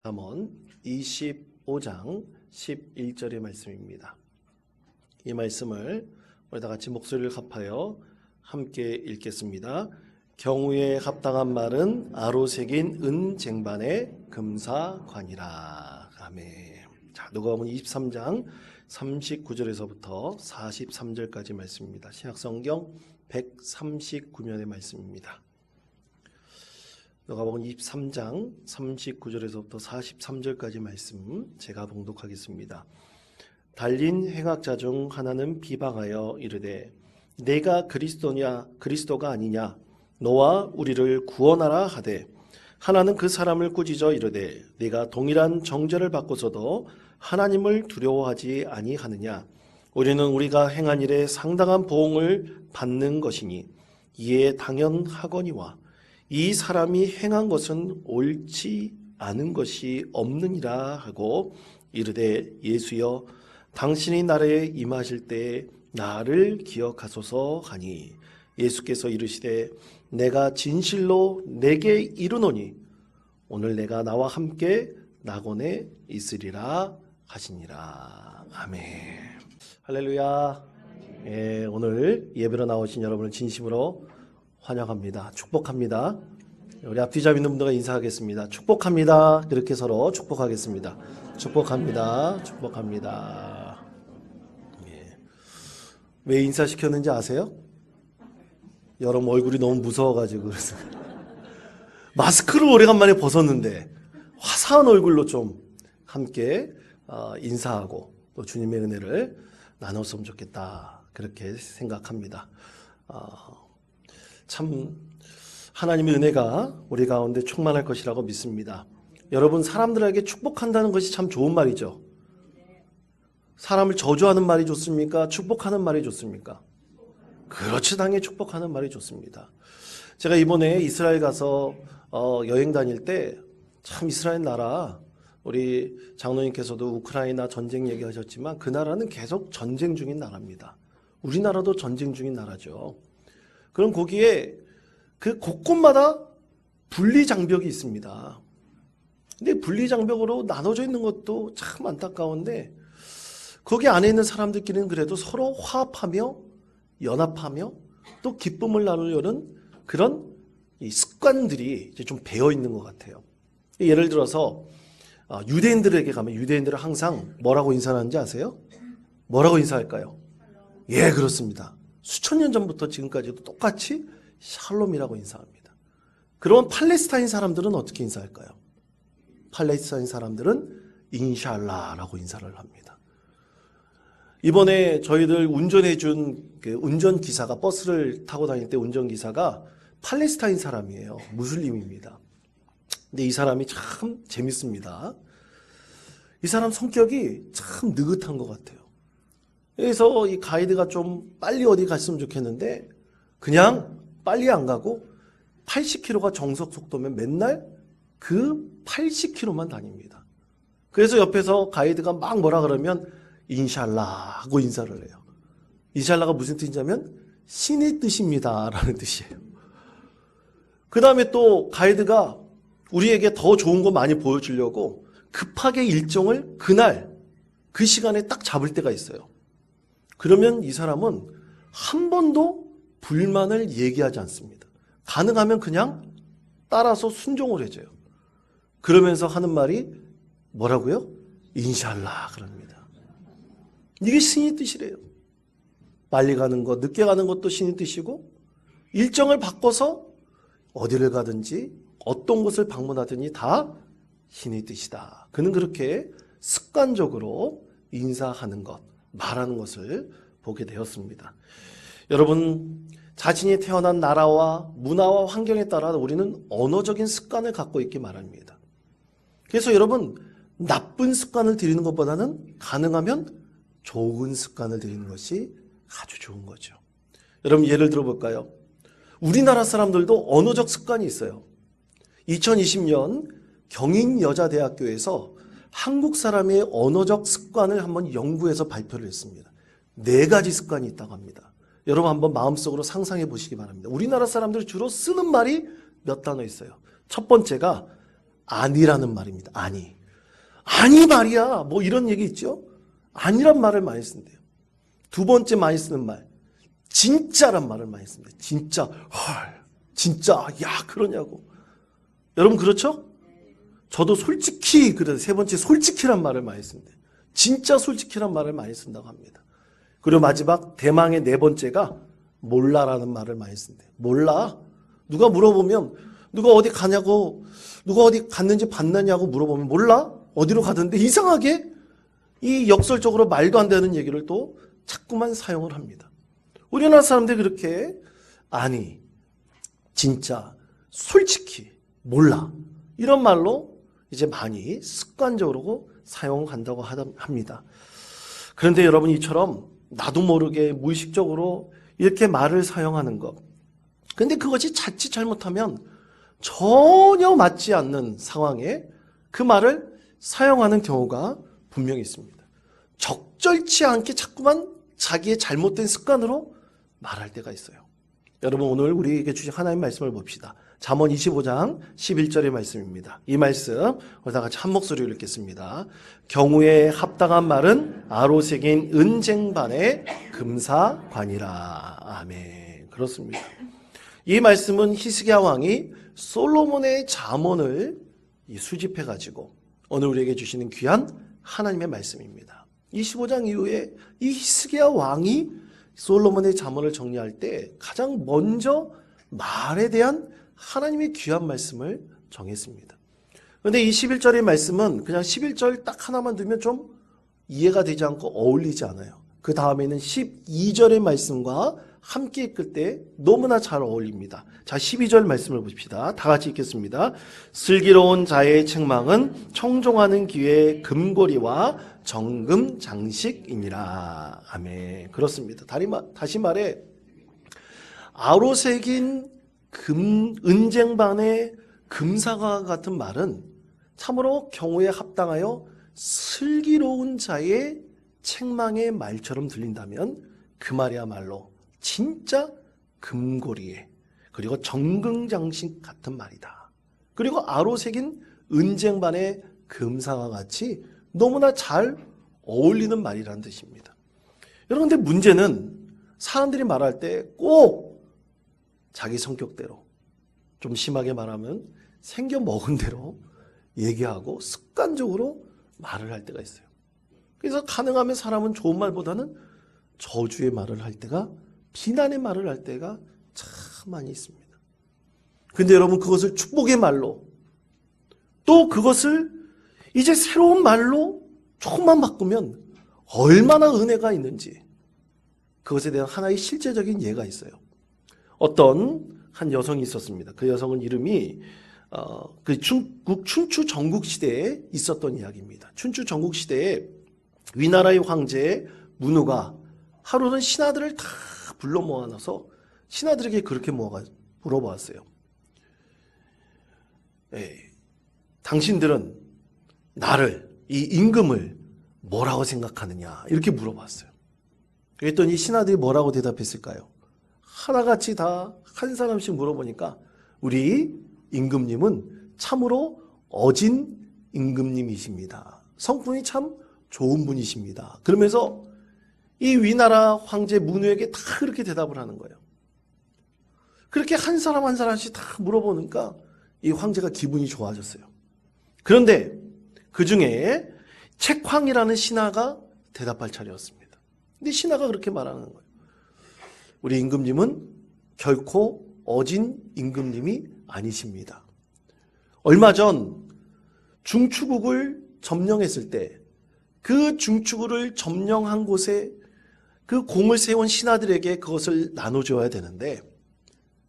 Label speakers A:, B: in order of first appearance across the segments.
A: 잠언 25장 11절의 말씀입니다. 이 말씀을 우리 다 같이 목소리를 합하여 함께 읽겠습니다. 경우에 합당한 말은 아로 새긴 은쟁반의 금사관이라. 아멘. 자, 누가복음 23장 39절에서부터 43절까지 말씀입니다. 신약성경 139면의 말씀입니다. 누가복음 23장 39절에서부터 43절까지 말씀 제가 봉독하겠습니다. 달린 행악자 중 하나는 비방하여 이르되 내가 그리스도가 아니냐 너와 우리를 구원하라 하되 하나는 그 사람을 꾸짖어 이르되 네가 동일한 정죄를 받고서도 하나님을 두려워하지 아니하느냐 우리는 우리가 행한 일에 상당한 보응을 받는 것이니 이에 당연하거니와 이 사람이 행한 것은 옳지 않은 것이 없느니라 하고 이르되 예수여 당신이 나라에 임하실 때 나를 기억하소서 하니 예수께서 이르시되 내가 진실로 내게 이르노니 오늘 내가 나와 함께 낙원에 있으리라 하시니라. 아멘. 할렐루야. 예, 오늘 예배로 나오신 여러분을 진심으로 환영합니다. 축복합니다. 우리 앞뒤 잡 있는 분들과 인사하겠습니다. 축복합니다. 그렇게 서로 축복하겠습니다. 축복합니다. 축복합니다. 예. 왜 인사시켰는지 아세요? 여러분 얼굴이 너무 무서워가지고 그래서 마스크를 오래간만에 벗었는데 화사한 얼굴로 좀 함께 인사하고 또 주님의 은혜를 나눴으면 좋겠다 그렇게 생각합니다. 참 하나님의 은혜가 우리 가운데 충만할 것이라고 믿습니다. 여러분 사람들에게 축복한다는 것이 참 좋은 말이죠. 사람을 저주하는 말이 좋습니까? 축복하는 말이 좋습니까? 그렇지, 당연히 축복하는 말이 좋습니다. 제가 이번에 이스라엘 가서 여행 다닐 때 참 이스라엘 나라 우리 장로님께서도 우크라이나 전쟁 얘기하셨지만 그 나라는 계속 전쟁 중인 나라입니다. 우리나라도 전쟁 중인 나라죠. 그럼 거기에 그 곳곳마다 분리장벽이 있습니다. 근데 분리장벽으로 나눠져 있는 것도 참 안타까운데 거기 안에 있는 사람들끼리는 그래도 서로 화합하며 연합하며 또 기쁨을 나누려는 그런 이 습관들이 이제 좀 배어 있는 것 같아요. 예를 들어서 유대인들에게 가면 유대인들은 항상 뭐라고 인사하는지 아세요? 뭐라고 인사할까요? 예, 그렇습니다. 수천 년 전부터 지금까지도 똑같이 샬롬이라고 인사합니다. 그럼 팔레스타인 사람들은 어떻게 인사할까요? 팔레스타인 사람들은 인샬라라고 인사를 합니다. 이번에 저희들 운전해준 그 운전기사가 버스를 타고 다닐 때 운전기사가 팔레스타인 사람이에요. 무슬림입니다. 근데 이 사람이 참 재밌습니다. 이 사람 성격이 참 느긋한 것 같아요. 그래서 이 가이드가 좀 빨리 어디 갔으면 좋겠는데 그냥 빨리 안 가고 80km가 정석 속도면 맨날 그 80km만 다닙니다. 그래서 옆에서 가이드가 막 뭐라 그러면 인샬라 하고 인사를 해요. 인샬라가 무슨 뜻이냐면 신의 뜻입니다 라는 뜻이에요. 그 다음에 또 가이드가 우리에게 더 좋은 거 많이 보여주려고 급하게 일정을 그날 그 시간에 딱 잡을 때가 있어요. 그러면 이 사람은 한 번도 불만을 얘기하지 않습니다. 가능하면 그냥 따라서 순종을 해줘요. 그러면서 하는 말이 뭐라고요? 인샬라 그럽니다. 이게 신의 뜻이래요. 빨리 가는 것, 늦게 가는 것도 신의 뜻이고 일정을 바꿔서 어디를 가든지 어떤 곳을 방문하든지 다 신의 뜻이다. 그는 그렇게 습관적으로 인사하는 것, 말하는 것을 보게 되었습니다. 여러분, 자신이 태어난 나라와 문화와 환경에 따라 우리는 언어적인 습관을 갖고 있기 마련입니다. 그래서 여러분, 나쁜 습관을 들이는 것보다는 가능하면 좋은 습관을 들이는 것이 아주 좋은 거죠. 여러분, 예를 들어볼까요? 우리나라 사람들도 언어적 습관이 있어요. 2020년 경인여자대학교에서 한국 사람의 언어적 습관을 한번 연구해서 발표를 했습니다. 4가지 습관이 있다고 합니다. 여러분 한번 마음속으로 상상해 보시기 바랍니다. 우리나라 사람들이 주로 쓰는 말이 몇 단어 있어요. 첫 번째가 아니라는 말입니다. 아니 말이야. 뭐 이런 얘기 있죠? 아니란 말을 많이 쓴대요. 두 번째 많이 쓰는 말, 진짜란 말을 많이 씁니다. 진짜, 헐, 진짜, 야, 그러냐고. 여러분 그렇죠? 저도 솔직히 그래서 세 번째 솔직히란 말을 많이 쓴대요. 진짜 솔직히란 말을 많이 쓴다고 합니다. 그리고 마지막 대망의 네 번째가 몰라라는 말을 많이 쓴대요. 몰라. 누가 물어보면 누가 어디 가냐고, 누가 어디 갔는지 봤느냐고 물어보면 몰라? 어디로 가던데 이상하게 이 역설적으로 말도 안 되는 얘기를 또 자꾸만 사용을 합니다. 우리나라 사람들이 그렇게 아니, 진짜, 솔직히, 몰라 이런 말로 이제 많이 습관적으로 사용한다고 합니다. 그런데 여러분 이처럼 나도 모르게 무의식적으로 이렇게 말을 사용하는 것, 근데 그것이 자칫 잘못하면 전혀 맞지 않는 상황에 그 말을 사용하는 경우가 분명히 있습니다. 적절치 않게 자꾸만 자기의 잘못된 습관으로 말할 때가 있어요. 여러분 오늘 우리에게 주신 하나님의 말씀을 봅시다. 잠언 25장 11절의 말씀입니다. 이 말씀 우리 다 같이 한 목소리로 읽겠습니다. 경우에 합당한 말은 아로새긴 은쟁반의 금사관이라. 아멘. 그렇습니다. 이 말씀은 히스기야 왕이 솔로몬의 잠언을 수집해 가지고 오늘 우리에게 주시는 귀한 하나님의 말씀입니다. 25장 이후에 이 히스기야 왕이 솔로몬의 잠언을 정리할 때 가장 먼저 말에 대한 하나님의 귀한 말씀을 정했습니다. 그런데 이 11절의 말씀은 그냥 11절 딱 하나만 두면 좀 이해가 되지 않고 어울리지 않아요. 그 다음에는 12절의 말씀과 함께 읽을 때 너무나 잘 어울립니다. 자, 12절 말씀을 봅시다. 다 같이 읽겠습니다. 슬기로운 자의 책망은 청종하는 귀의 금고리와 정금 장식이니라. 아멘. 그렇습니다. 다시 말해 아로새긴 은쟁반의 금사과 같은 말은 참으로 경우에 합당하여 슬기로운 자의 책망의 말처럼 들린다면 그 말이야말로 진짜 금고리에 그리고 정금장식 같은 말이다. 그리고 아로새긴 은쟁반의 금사와 같이 너무나 잘 어울리는 말이라는 뜻입니다. 여러분 근데 문제는 사람들이 말할 때 꼭 자기 성격대로, 좀 심하게 말하면 생겨 먹은 대로 얘기하고 습관적으로 말을 할 때가 있어요. 그래서 가능하면 사람은 좋은 말보다는 저주의 말을 할 때가, 비난의 말을 할 때가 참 많이 있습니다. 근데 여러분 그것을 축복의 말로, 또 그것을 이제 새로운 말로 조금만 바꾸면 얼마나 은혜가 있는지, 그것에 대한 하나의 실제적인 예가 있어요. 어떤 한 여성이 있었습니다. 그 여성은 이름이 그 중국 춘추 전국 시대에 있었던 이야기입니다. 춘추 전국 시대에 위나라의 황제 문우가 하루는 신하들을 다 불러 모아놔서 신하들에게 그렇게 물어보았어요. 당신들은 나를, 이 임금을 뭐라고 생각하느냐 이렇게 물어봤어요. 그랬더니 신하들이 뭐라고 대답했을까요? 하나같이 다 한 사람씩 물어보니까 우리 임금님은 참으로 어진 임금님이십니다. 성품이 참 좋은 분이십니다. 그러면서 이 위나라 황제 문우에게 다 그렇게 대답을 하는 거예요. 그렇게 한 사람 한 사람씩 다 물어보니까 이 황제가 기분이 좋아졌어요. 그런데 그 중에 책황이라는 신하가 대답할 차례였습니다. 근데 신하가 그렇게 말하는 거예요. 우리 임금님은 결코 어진 임금님이 아니십니다. 얼마 전 중추국을 점령했을 때 그 중추국을 점령한 곳에 그 공을 세운 신하들에게 그것을 나눠줘야 되는데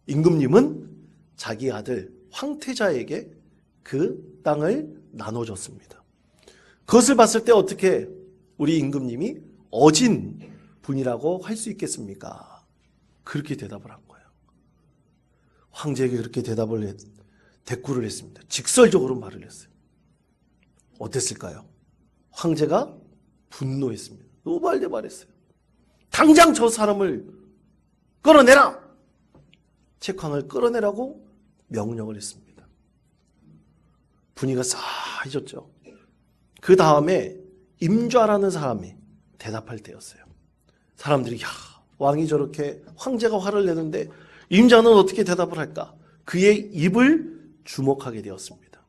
A: 임금님은 자기 아들 황태자에게 그 땅을 나눠줬습니다. 그것을 봤을 때 어떻게 우리 임금님이 어진 분이라고 할 수 있겠습니까? 그렇게 대답을 한 거예요. 황제에게 그렇게 대꾸를 했습니다. 직설적으로 말을 했어요. 어땠을까요? 황제가 분노했습니다. 노발대발했어요. 당장 저 사람을 끌어내라! 책황을 끌어내라고 명령을 했습니다. 분위기가 싸해졌죠. 그 다음에 임좌라는 사람이 대답할 때였어요. 사람들이 야, 왕이 저렇게 황제가 화를 내는데 임자는 어떻게 대답을 할까? 그의 입을 주목하게 되었습니다.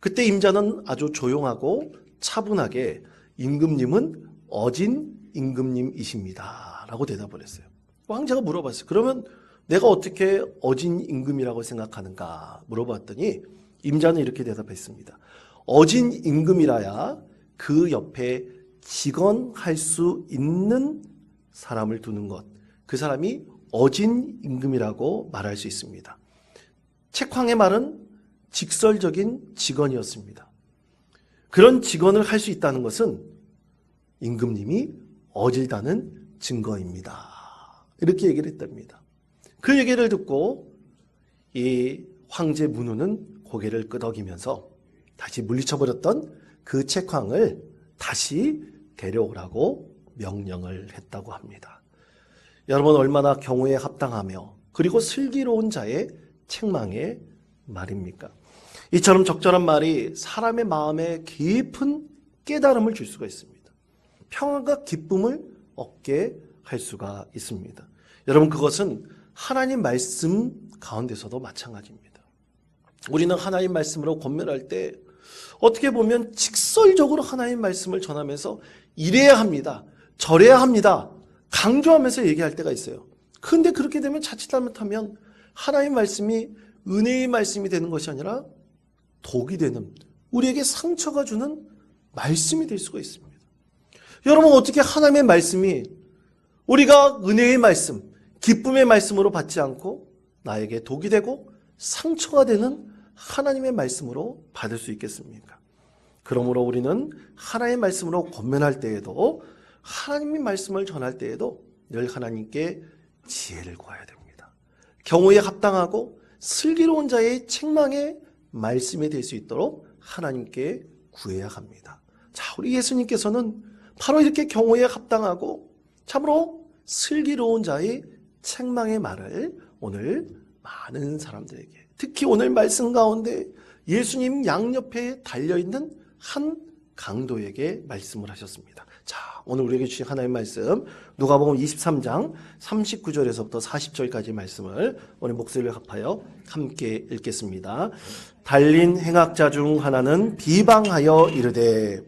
A: 그때 임자는 아주 조용하고 차분하게 임금님은 어진 임금님이십니다 라고 대답을 했어요. 황제가 물어봤어요. 그러면 내가 어떻게 어진 임금이라고 생각하는가 물어봤더니 임자는 이렇게 대답했습니다. 어진 임금이라야 그 옆에 직언할 수 있는 사람을 두는 것, 그 사람이 어진 임금이라고 말할 수 있습니다. 책황의 말은 직설적인 직언이었습니다. 그런 직언을 할 수 있다는 것은 임금님이 어질다는 증거입니다. 이렇게 얘기를 했답니다. 그 얘기를 듣고 이 황제 문우는 고개를 끄덕이면서 다시 물리쳐버렸던 그 책황을 다시 데려오라고 명령을 했다고 합니다. 여러분 얼마나 경우에 합당하며 그리고 슬기로운 자의 책망의 말입니까? 이처럼 적절한 말이 사람의 마음에 깊은 깨달음을 줄 수가 있습니다. 평안과 기쁨을 얻게 할 수가 있습니다. 여러분 그것은 하나님 말씀 가운데서도 마찬가지입니다. 우리는 하나님 말씀으로 권면할 때 어떻게 보면 직설적으로 하나님 말씀을 전하면서 이래야 합니다. 저래야 합니다. 강조하면서 얘기할 때가 있어요. 그런데 그렇게 되면 자칫 잘못하면 하나님 말씀이 은혜의 말씀이 되는 것이 아니라 독이 되는, 우리에게 상처가 주는 말씀이 될 수가 있습니다. 여러분 어떻게 하나님의 말씀이 우리가 은혜의 말씀, 기쁨의 말씀으로 받지 않고 나에게 독이 되고 상처가 되는 하나님의 말씀으로 받을 수 있겠습니까? 그러므로 우리는 하나님의 말씀으로 권면할 때에도 하나님의 말씀을 전할 때에도 늘 하나님께 지혜를 구해야 됩니다. 경우에 합당하고 슬기로운 자의 책망의 말씀이 될 수 있도록 하나님께 구해야 합니다. 자, 우리 예수님께서는 바로 이렇게 경우에 합당하고 참으로 슬기로운 자의 책망의 말을 오늘 많은 사람들에게, 특히 오늘 말씀 가운데 예수님 양옆에 달려있는 한 강도에게 말씀을 하셨습니다. 자, 오늘 우리에게 주신 하나님의 말씀 누가복음 23장 39절에서부터 40절까지 말씀을 오늘 목소리를 합하여 함께 읽겠습니다. 달린 행악자 중 하나는 비방하여 이르되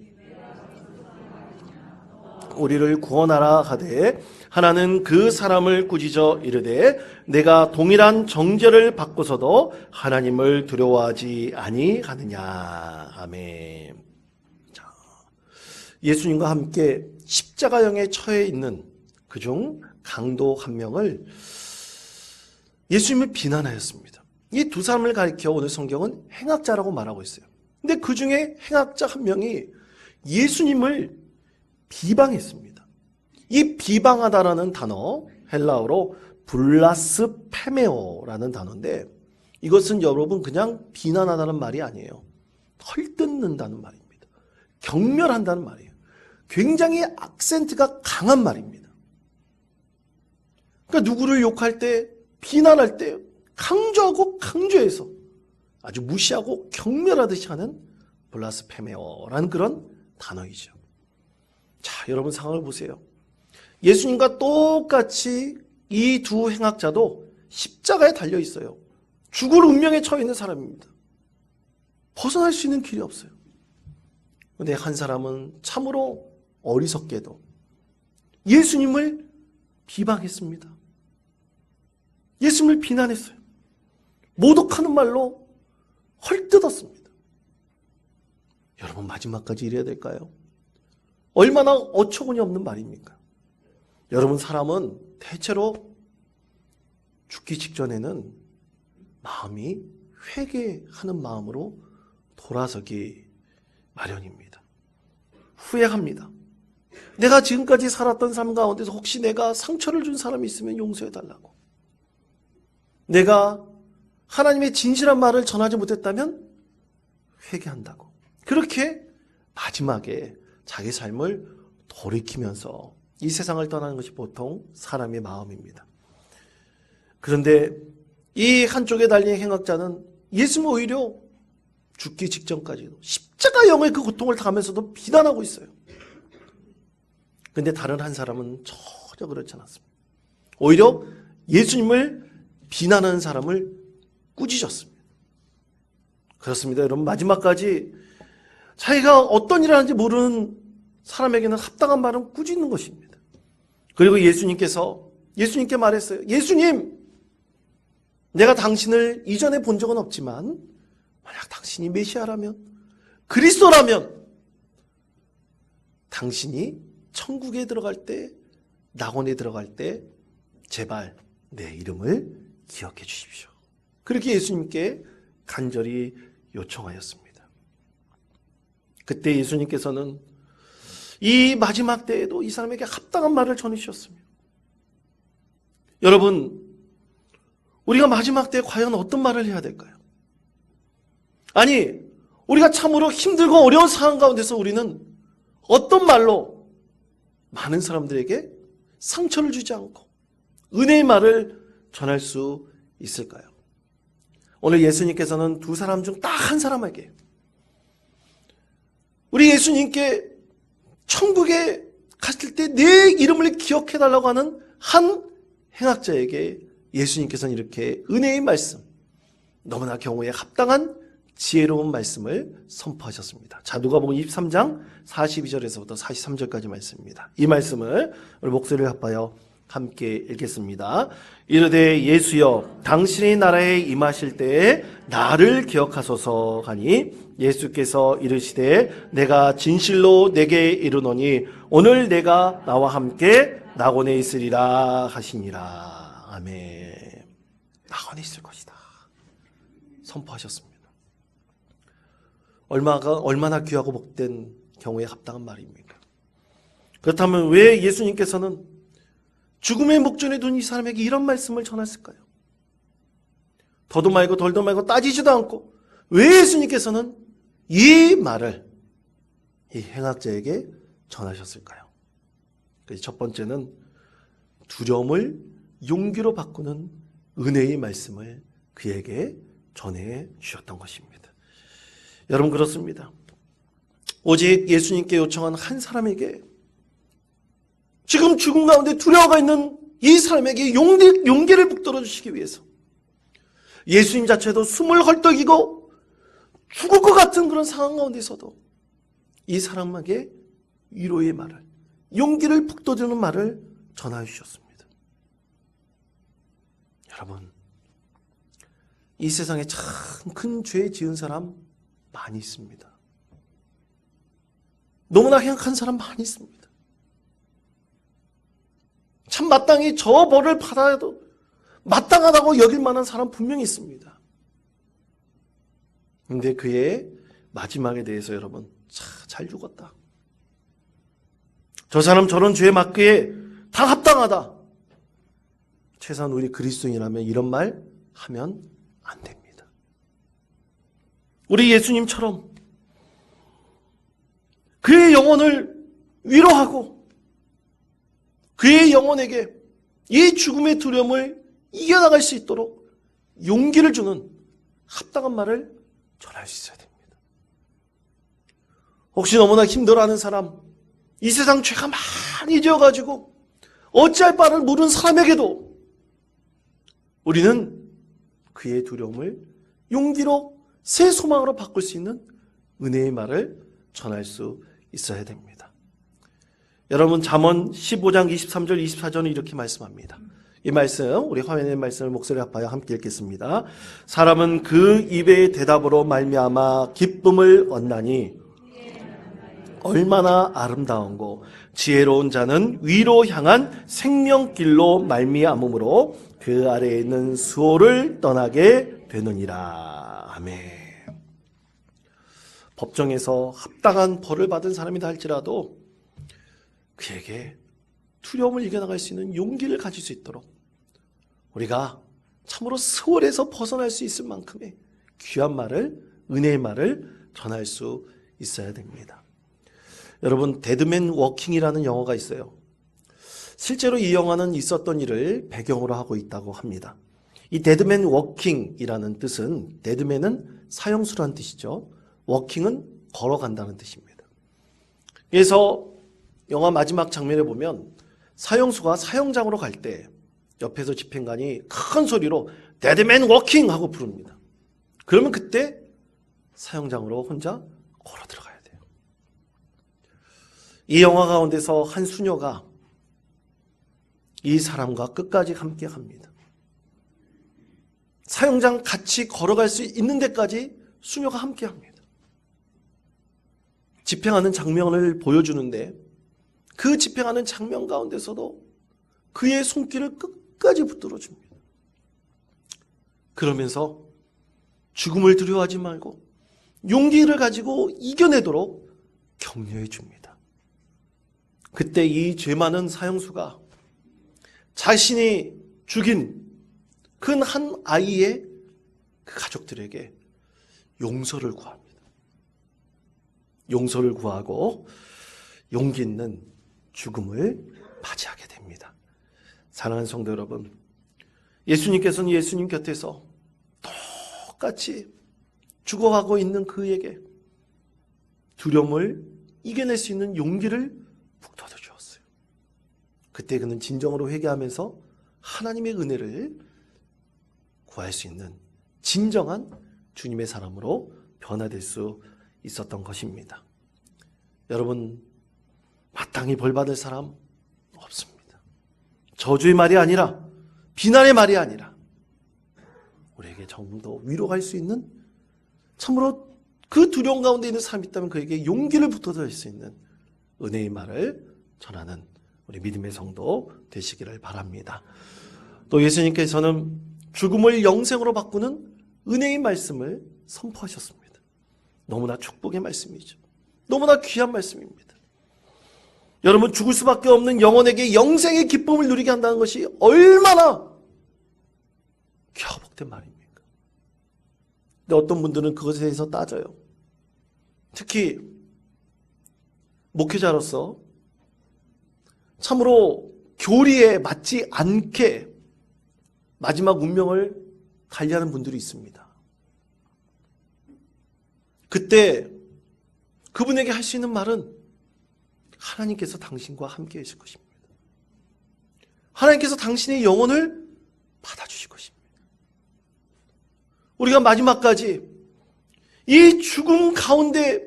A: 우리를 구원하라 하되 하나는 그 사람을 꾸짖어 이르되 내가 동일한 정죄를 받고서도 하나님을 두려워하지 아니하느냐. 아멘. 자, 예수님과 함께 십자가형에 처해 있는 그중 강도 한 명을 예수님이 비난하였습니다. 이 두 사람을 가리켜 오늘 성경은 행악자라고 말하고 있어요. 근데 그 중에 행악자 한 명이 예수님을 비방했습니다. 이 비방하다라는 단어 헬라어로 블라스페메오라는 단어인데 이것은 여러분 그냥 비난하다는 말이 아니에요. 헐뜯는다는 말입니다. 경멸한다는 말이에요. 굉장히 악센트가 강한 말입니다. 그러니까 누구를 욕할 때, 비난할 때 강조하고 강조해서 아주 무시하고 경멸하듯이 하는 블라스페메오라는 그런 단어이죠. 자, 여러분 상황을 보세요. 예수님과 똑같이 이 두 행악자도 십자가에 달려 있어요. 죽을 운명에 처해 있는 사람입니다. 벗어날 수 있는 길이 없어요. 그런데 한 사람은 참으로 어리석게도 예수님을 비방했습니다. 예수님을 비난했어요. 모독하는 말로 헐뜯었습니다. 여러분 마지막까지 이래야 될까요? 얼마나 어처구니 없는 말입니까? 여러분 사람은 대체로 죽기 직전에는 마음이 회개하는 마음으로 돌아서기 마련입니다. 후회합니다. 내가 지금까지 살았던 삶 가운데서 혹시 내가 상처를 준 사람이 있으면 용서해달라고. 내가 하나님의 진실한 말을 전하지 못했다면 회개한다고. 그렇게 마지막에 자기 삶을 돌이키면서 이 세상을 떠나는 것이 보통 사람의 마음입니다. 그런데 이 한쪽에 달린 행악자는 예수님 오히려 죽기 직전까지도 십자가형의 그 고통을 당하면서도 비난하고 있어요. 근데 다른 한 사람은 전혀 그렇지 않았습니다. 오히려 예수님을 비난하는 사람을 꾸짖었습니다. 그렇습니다. 여러분, 마지막까지 자기가 어떤 일을 하는지 모르는 사람에게는 합당한 말은 꾸짖는 것입니다. 그리고 예수님께 말했어요. 예수님, 내가 당신을 이전에 본 적은 없지만 만약 당신이 메시아라면, 그리스도라면 당신이 천국에 들어갈 때, 낙원에 들어갈 때 제발 내 이름을 기억해 주십시오. 그렇게 예수님께 간절히 요청하였습니다. 그때 예수님께서는 이 마지막 때에도 이 사람에게 합당한 말을 전해주셨습니다. 여러분, 우리가 마지막 때에 과연 어떤 말을 해야 될까요? 아니, 우리가 참으로 힘들고 어려운 상황 가운데서 우리는 어떤 말로 많은 사람들에게 상처를 주지 않고 은혜의 말을 전할 수 있을까요? 오늘 예수님께서는 두 사람 중 딱 한 사람에게, 우리 예수님께 천국에 갔을 때 내 이름을 기억해달라고 하는 한 행악자에게 예수님께서는 이렇게 은혜의 말씀, 너무나 경우에 합당한 지혜로운 말씀을 선포하셨습니다. 자, 누가복음 23장 42절에서부터 43절까지 말씀입니다. 이 말씀을 우리 목소리를 합하여 함께 읽겠습니다. 이르되 예수여, 당신의 나라에 임하실 때에 나를 기억하소서 하니 예수께서 이르시되 내가 진실로 내게 이르노니 오늘 내가 나와 함께 낙원에 있으리라 하시니라. 아멘. 낙원에 있을 것이다 선포하셨습니다. 얼마나 귀하고 복된 경우에 합당한 말입니까? 그렇다면 왜 예수님께서는 죽음의 목전에 둔 이 사람에게 이런 말씀을 전했을까요? 더도 말고 덜도 말고 따지지도 않고 왜 예수님께서는 이 말을 이 행악자에게 전하셨을까요? 첫 번째는 두려움을 용기로 바꾸는 은혜의 말씀을 그에게 전해 주셨던 것입니다. 여러분, 그렇습니다. 오직 예수님께 요청한 한 사람에게, 지금 죽음 가운데 두려워가 있는 이 사람에게 용기를 북돋워 주시기 위해서 예수님 자체도 숨을 헐떡이고 죽을 것 같은 그런 상황 가운데서도 이 사람에게 위로의 말을, 용기를 북돋우는 말을 전하여 주셨습니다. 여러분, 이 세상에 참 큰 죄 지은 사람 많이 있습니다. 너무나 행악한 사람 많이 있습니다. 참 마땅히 저 벌을 받아도 마땅하다고 여길 만한 사람 분명히 있습니다. 그런데 그의 마지막에 대해서 여러분, 잘 죽었다, 저 사람 저런 죄에 맞기에 다 합당하다, 최소한 우리 그리스도인이라면 이런 말 하면 안 됩니다. 우리 예수님처럼 그의 영혼을 위로하고 그의 영혼에게 이 죽음의 두려움을 이겨나갈 수 있도록 용기를 주는 합당한 말을 전할 수 있어야 됩니다. 혹시 너무나 힘들어하는 사람, 이 세상 죄가 많이 지어가지고 어찌할 바를 모르는 사람에게도 우리는 그의 두려움을 용기로 새 소망으로 바꿀 수 있는 은혜의 말을 전할 수 있어야 됩니다. 여러분, 잠언 15장 23절 24절은 이렇게 말씀합니다. 이 말씀, 우리 화면의 말씀을 목소리 합하여 함께 읽겠습니다. 사람은 그 입의 대답으로 말미암아 기쁨을 얻나니 얼마나 아름다운고, 지혜로운 자는 위로 향한 생명길로 말미암음으로 그 아래에 있는 수호를 떠나게 되느니라. 아멘. 법정에서 합당한 벌을 받은 사람이다 할지라도 그에게 두려움을 이겨나갈 수 있는 용기를 가질 수 있도록 우리가 참으로 수월에서 벗어날 수 있을 만큼의 귀한 말을, 은혜의 말을 전할 수 있어야 됩니다. 여러분, 데드맨 워킹이라는 영화가 있어요. 실제로 이 영화는 있었던 일을 배경으로 하고 있다고 합니다. 이 데드맨 워킹이라는 뜻은, 데드맨은 사형수라는 뜻이죠. 워킹은 걸어간다는 뜻입니다. 그래서 영화 마지막 장면에 보면 사형수가 사형장으로 갈 때 옆에서 집행관이 큰 소리로 데드맨 워킹 하고 부릅니다. 그러면 그때 사형장으로 혼자 걸어 들어가야 돼요. 이 영화 가운데서 한 수녀가 이 사람과 끝까지 함께 갑니다. 사형장 같이 걸어갈 수 있는 데까지 수녀가 함께 합니다. 집행하는 장면을 보여주는데 그 집행하는 장면 가운데서도 그의 손길을 끝까지 붙들어 줍니다. 그러면서 죽음을 두려워하지 말고 용기를 가지고 이겨내도록 격려해 줍니다. 그때 이 죄 많은 사형수가 자신이 죽인 큰 한 아이의 그 가족들에게 용서를 구합니다. 용서를 구하고 용기 있는 죽음을 맞이하게 됩니다. 사랑하는 성도 여러분, 예수님께서는 예수님 곁에서 똑같이 죽어가고 있는 그에게 두려움을 이겨낼 수 있는 용기를 북돋아 주었어요. 그때 그는 진정으로 회개하면서 하나님의 은혜를 구할 수 있는 진정한 주님의 사람으로 변화될 수 있었던 것입니다. 여러분, 마땅히 벌받을 사람 없습니다. 저주의 말이 아니라, 비난의 말이 아니라 우리에게 좀 더 위로할 수 있는, 참으로 그 두려움 가운데 있는 사람이 있다면 그에게 용기를 북돋을 수 있는 은혜의 말을 전하는 우리 믿음의 성도 되시기를 바랍니다. 또 예수님께서는 죽음을 영생으로 바꾸는 은혜의 말씀을 선포하셨습니다. 너무나 축복의 말씀이죠. 너무나 귀한 말씀입니다. 여러분, 죽을 수밖에 없는 영혼에게 영생의 기쁨을 누리게 한다는 것이 얼마나 귀하고 복된 말입니까? 근데 어떤 분들은 그것에 대해서 따져요. 특히 목회자로서 참으로 교리에 맞지 않게 마지막 운명을 관리하는 분들이 있습니다. 그때 그분에게 할 수 있는 말은 하나님께서 당신과 함께 하실 것입니다. 하나님께서 당신의 영혼을 받아주실 것입니다. 우리가 마지막까지 이 죽음 가운데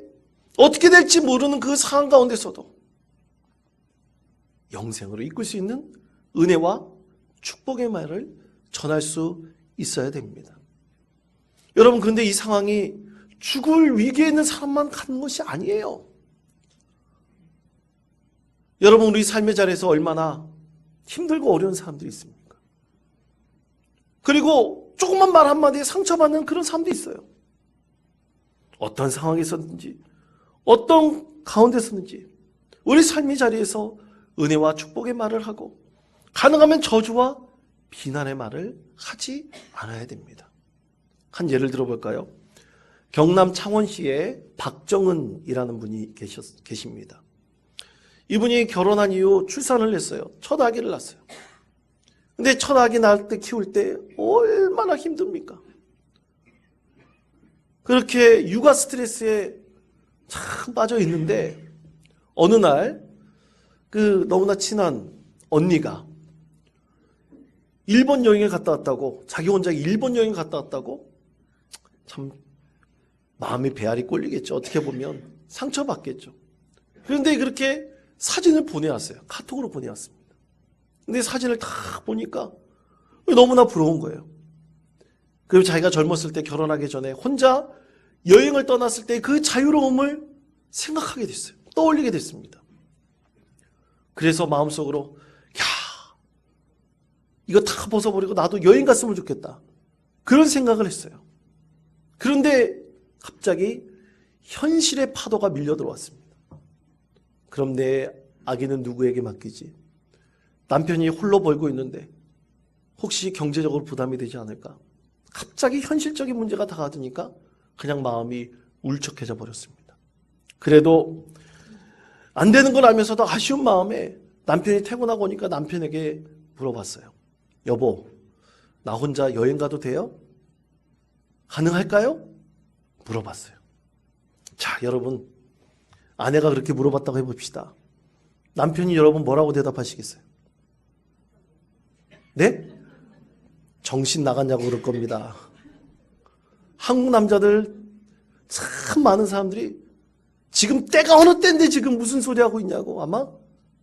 A: 어떻게 될지 모르는 그 상황 가운데서도 영생으로 이끌 수 있는 은혜와 축복의 말을 전할 수 있어야 됩니다. 여러분, 그런데 이 상황이 죽을 위기에 있는 사람만 가는 것이 아니에요. 여러분, 우리 삶의 자리에서 얼마나 힘들고 어려운 사람들이 있습니까? 그리고 조금만 말 한마디에 상처받는 그런 사람도 있어요. 어떤 상황에서든지 어떤 가운데서든지 우리 삶의 자리에서 은혜와 축복의 말을 하고 가능하면 저주와 비난의 말을 하지 않아야 됩니다. 한 예를 들어볼까요? 경남 창원시에 박정은이라는 분이 계십니다. 이분이 결혼한 이후 출산을 했어요. 첫 아기를 낳았어요. 근데 첫 아기 낳을 때 키울 때 얼마나 힘듭니까? 그렇게 육아 스트레스에 참 빠져 있는데 어느 날 그 너무나 친한 언니가 일본 여행을 갔다 왔다고, 자기 혼자 일본 여행 갔다 왔다고, 참 마음이 배알이 꼴리겠죠. 어떻게 보면 상처받겠죠. 그런데 그렇게 사진을 보내왔어요. 카톡으로 보내왔습니다. 근데 사진을 다 보니까 너무나 부러운 거예요. 그리고 자기가 젊었을 때 결혼하기 전에 혼자 여행을 떠났을 때 그 자유로움을 생각하게 됐어요. 떠올리게 됐습니다. 그래서 마음속으로 이거 다 벗어버리고 나도 여행 갔으면 좋겠다. 그런 생각을 했어요. 그런데 갑자기 현실의 파도가 밀려 들어왔습니다. 그럼 내 아기는 누구에게 맡기지? 남편이 홀로 벌고 있는데 혹시 경제적으로 부담이 되지 않을까? 갑자기 현실적인 문제가 다가드니까 그냥 마음이 울적해져 버렸습니다. 그래도 안 되는 걸 알면서도 아쉬운 마음에 남편이 퇴근하고 오니까 남편에게 물어봤어요. 여보, 나 혼자 여행 가도 돼요? 가능할까요? 물어봤어요. 자, 여러분, 아내가 그렇게 물어봤다고 해봅시다. 남편이 여러분 뭐라고 대답하시겠어요? 네? 정신 나갔냐고 그럴 겁니다. 한국 남자들 참 많은 사람들이 지금 때가 어느 때인데 지금 무슨 소리 하고 있냐고 아마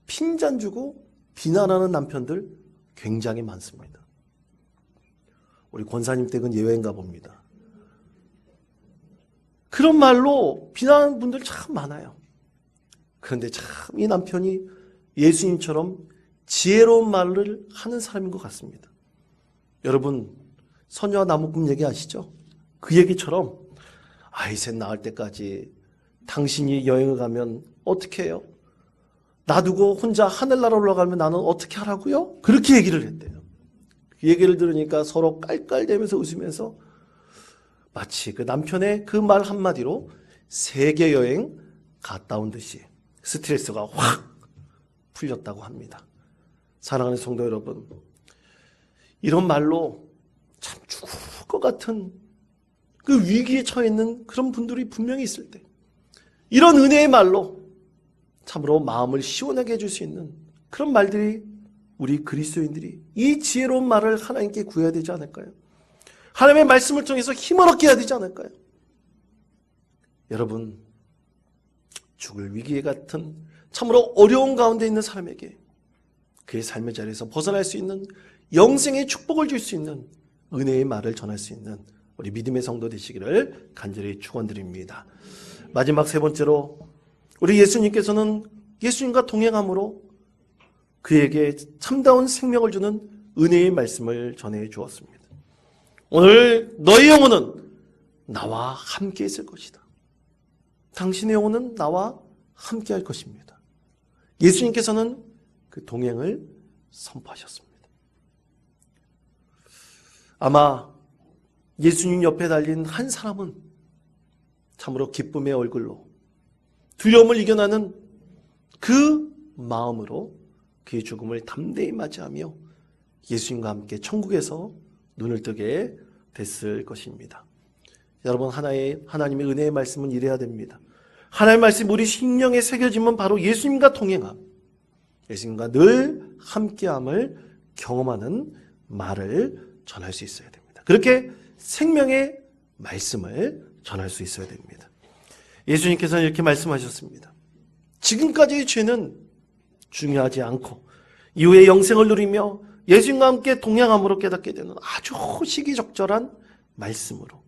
A: 핀잔 주고 비난하는 남편들 굉장히 많습니다. 우리 권사님 댁은 예외인가 봅니다. 그런 말로 비난하는 분들 참 많아요. 그런데 참 이 남편이 예수님처럼 지혜로운 말을 하는 사람인 것 같습니다. 여러분, 선녀와 나무꾼 얘기 아시죠? 그 얘기처럼 셋 낳을 때까지 당신이 여행을 가면 어떻게 해요? 놔두고 혼자 하늘나라 올라가면 나는 어떻게 하라고요? 그렇게 얘기를 했대요. 그 얘기를 들으니까 서로 깔깔대면서 웃으면서 마치 그 남편의 그 말 한마디로 세계 여행 갔다 온 듯이 스트레스가 확 풀렸다고 합니다. 사랑하는 성도 여러분, 이런 말로 참 죽을 것 같은 그 위기에 처해 있는 그런 분들이 분명히 있을 때 이런 은혜의 말로 참으로 마음을 시원하게 해줄 수 있는 그런 말들이 우리 그리스도인들이 이 지혜로운 말을 하나님께 구해야 되지 않을까요? 하나님의 말씀을 통해서 힘을 얻게 해야 되지 않을까요? 여러분, 죽을 위기 같은 참으로 어려운 가운데 있는 사람에게 그의 삶의 자리에서 벗어날 수 있는 영생의 축복을 줄 수 있는 은혜의 말을 전할 수 있는 우리 믿음의 성도 되시기를 간절히 축원드립니다. 마지막 세 번째로 우리 예수님께서는 예수님과 동행함으로 그에게 참다운 생명을 주는 은혜의 말씀을 전해 주었습니다. 오늘 너의 영혼은 나와 함께 있을 것이다. 당신의 영혼은 나와 함께 할 것입니다. 예수님께서는 그 동행을 선포하셨습니다. 아마 예수님 옆에 달린 한 사람은 참으로 기쁨의 얼굴로 두려움을 이겨나는 그 마음으로 그의 죽음을 담대히 맞이하며 예수님과 함께 천국에서 눈을 뜨게 됐을 것입니다. 여러분, 하나님의 은혜의 말씀은 이래야 됩니다. 하나님의 말씀이 우리 심령에 새겨지면 바로 예수님과 동행함, 예수님과 늘 함께함을 경험하는 말을 전할 수 있어야 됩니다. 그렇게 생명의 말씀을 전할 수 있어야 됩니다. 예수님께서는 이렇게 말씀하셨습니다. 지금까지의 죄는 중요하지 않고 이후에 영생을 누리며 예수님과 함께 동행함으로 깨닫게 되는 아주 시기적절한 말씀으로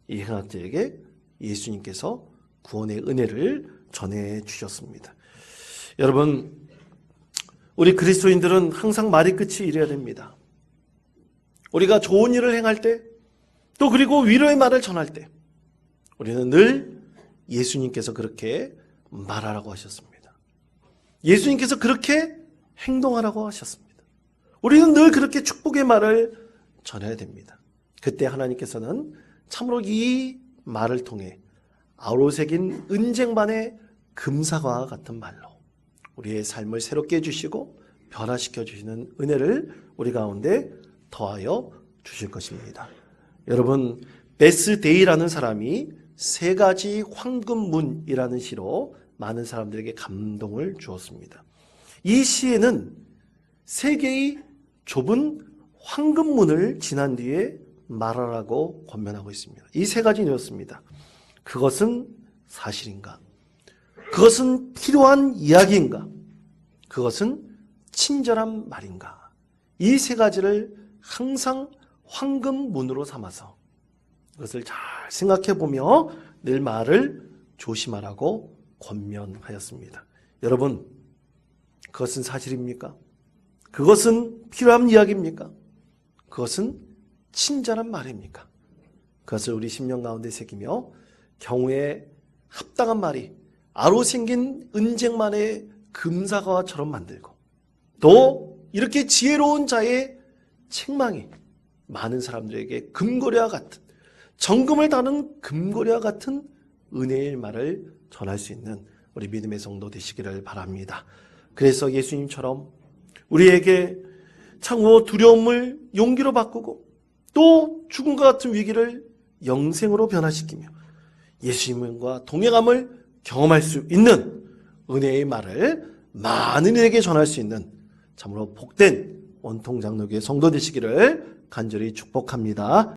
A: 이 행악자에게 예수님께서 구원의 은혜를 전해 주셨습니다. 여러분, 우리 그리스도인들은 항상 말이 끝이 이래야 됩니다. 우리가 좋은 일을 행할 때, 또 그리고 위로의 말을 전할 때 우리는 늘 예수님께서 그렇게 말하라고 하셨습니다. 예수님께서 그렇게 행동하라고 하셨습니다. 우리는 늘 그렇게 축복의 말을 전해야 됩니다. 그때 하나님께서는 참으로 이 말을 통해 아우로새긴 은쟁반의 금사과 같은 말로 우리의 삶을 새롭게 해주시고 변화시켜 주시는 은혜를 우리 가운데 더하여 주실 것입니다. 여러분, 베스데이라는 사람이 세 가지 황금문이라는 시로 많은 사람들에게 감동을 주었습니다. 이 시에는 세 개의 좁은 황금문을 지난 뒤에 말하라고 권면하고 있습니다. 이 세 가지는 이렇습니다. 그것은 사실인가? 그것은 필요한 이야기인가? 그것은 친절한 말인가? 이 세 가지를 항상 황금문으로 삼아서 그것을 잘 생각해 보며 늘 말을 조심하라고 권면하였습니다. 여러분, 그것은 사실입니까? 그것은 필요한 이야기입니까? 그것은 친절한 말입니까? 그것을 우리 심령 가운데 새기며 경우에 합당한 말이 아로 생긴 은쟁만의 금사과처럼 만들고 또 이렇게 지혜로운 자의 책망이 많은 사람들에게 금고리와 같은, 정금을 다는 금고리와 같은 은혜의 말을 전할 수 있는 우리 믿음의 성도 되시기를 바랍니다. 그래서 예수님처럼 우리에게 창호 두려움을 용기로 바꾸고 또 죽음과 같은 위기를 영생으로 변화시키며 예수님과 동행함을 경험할 수 있는 은혜의 말을 많은 이에게 전할 수 있는 참으로 복된 원통장로교회 성도 되시기를 간절히 축복합니다.